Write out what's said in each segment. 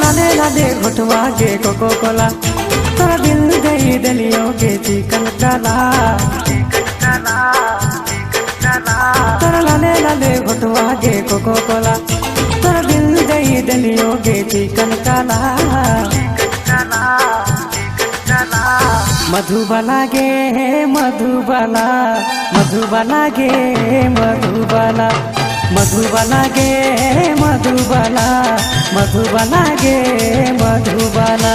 लाले लाले घुटवा गे कोको कोला तोरा दिल गई दलियो गे चिकन काला तोरा लाले लाले घुटवा गे कोको कोला तोरा दिल गई दलियो गे चिकन काला मधुबाला गे मधुबाला मधुबाला गे मधुबाला मधुबाला गे मधुबाला मधुबाला गे मधुबाला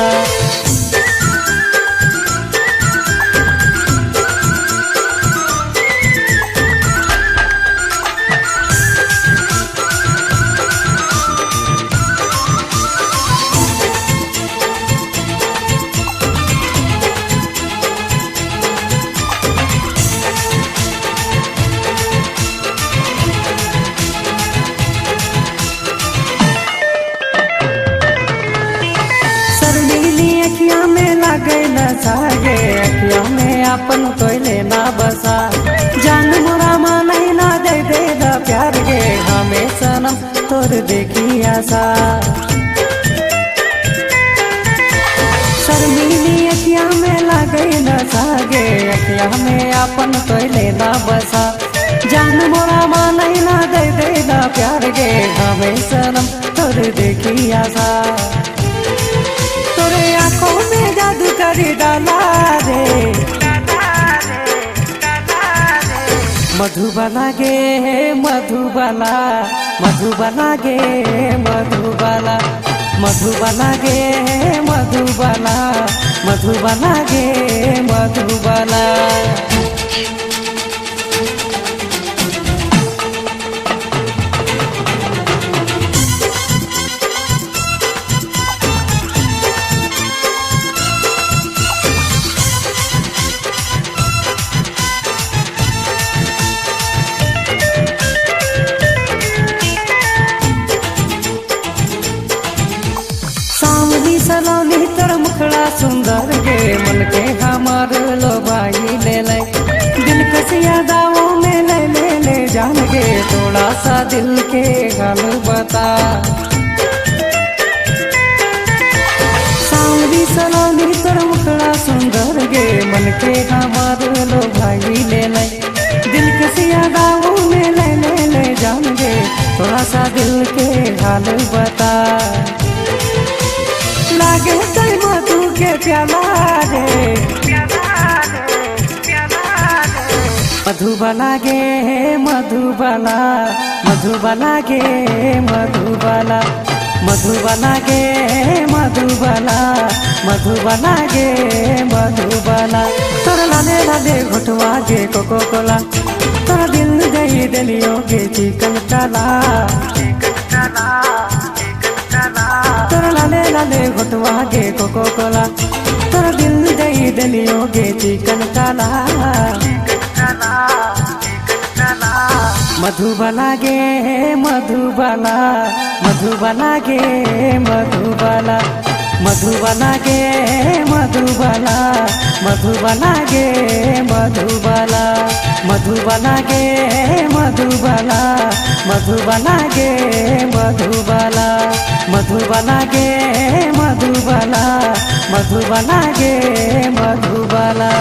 सागे अखिया में अपन कोयले ना बसा जान मोरा मानई ना दे दे दा प्यार गे हमें सनम तोर देखी आशा शर्मीली अखिया में लागे न सागे अखिया में अपन कोयले ना बसा जान मोरा मानई ना दे दे दा प्यार गे हमें सनम तोर देखी आशा तोरे आँखों में जादू करी डाला रे मधुबाला गे मधुबाला मधुबाला गे मधुबाला मधुबाला गे मधुबाला मधुबाला गे मधुबाला सलोनी तोर मुखड़ा सुंदर गे मन के हमार लोबाई ले ले दिल कसिया दावों में ले ले ले जान गे थोड़ा सा दिल के हाल बता सांवली सलोनी तोर मुखड़ा सुंदर गे मन के हमार लोबाई ले ले दिल कसिया दावों में ले ले ले जान गे थोड़ा सा दिल के हाल बता लागे तय मधु के प्याला रे मधुबाला गे मधुबाला मधुबाला गे मधुबाला मधुबाला गे मधुबाला मधुबाला गे मधुबाला तोरा लाले लाले घुटवा गे कोको कोला तोरा दिल गई दलियो गे चिकन काला तोरा लाले लाले घुटवा गे कोको कोला तोरा दिल गई दलियो गे चिकन काला मधुबाला गे मधुबाला मधुबाला गे मधुबाला मधुबाला गे मधुबाला मधुबाला गे मधुबाला मधुबाला गे मधुबाला मधुबाला गे मधुबाला मधुबाला गे मधुबाला मधुबाला गे मधुबाला।